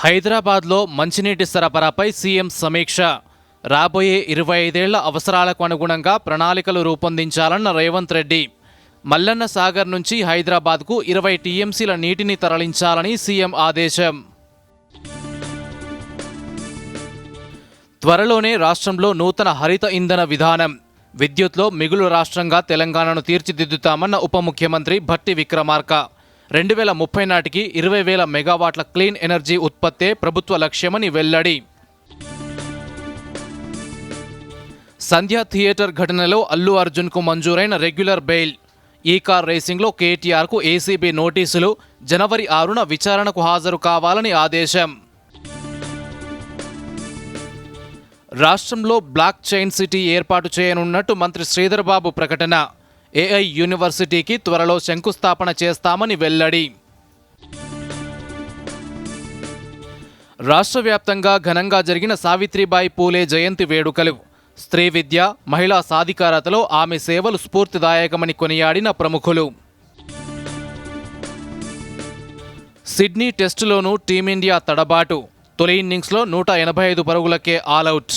హైదరాబాద్లో మంచినీటి సరఫరాపై సీఎం సమీక్ష. రాబోయే 25 ఏళ్ల అవసరాలకు అనుగుణంగా ప్రణాళికలు రూపొందించాలన్న రేవంత్ రెడ్డి. మల్లన్న సాగర్ నుంచి హైదరాబాద్కు 20 టీఎంసీల నీటిని తరలించాలని సీఎం ఆదేశం. త్వరలోనే రాష్ట్రంలో నూతన హరిత ఇంధన విధానం. విద్యుత్లో మిగులు రాష్ట్రంగా తెలంగాణను తీర్చిదిద్దుతామన్న ఉప ముఖ్యమంత్రి భట్టి విక్రమార్క. 2030 నాటికి 20,000 మెగావాట్ల క్లీన్ ఎనర్జీ ఉత్పత్తే ప్రభుత్వ లక్ష్యమని వెల్లడి. సంధ్య థియేటర్ ఘటనలో అల్లు అర్జున్కు మంజూరైన రెగ్యులర్ బెయిల్. ఈ కార్ రేసింగ్లో కేటీఆర్కు ఏసీబీ నోటీసులు. జనవరి 6న విచారణకు హాజరు కావాలని ఆదేశం. రాష్ట్రంలో బ్లాక్ చైన్ సిటీ ఏర్పాటు చేయనున్నట్టు మంత్రి శ్రీధర్ బాబు ప్రకటన. ఏఐ యూనివర్సిటీకి త్వరలో శంకుస్థాపన చేస్తామని వెల్లడి. రాష్ట్ర వ్యాప్తంగా ఘనంగా జరిగిన సావిత్రిబాయి పూలే జయంతి వేడుకలు. స్త్రీ విద్య, మహిళా సాధికారతలో ఆమె సేవలు స్ఫూర్తిదాయకమని కొనియాడిన ప్రముఖులు. సిడ్నీ టెస్టులోనూ టీమిండియా తడబాటు. తొలి ఇన్నింగ్స్లో 185 పరుగులకే ఆలౌట్.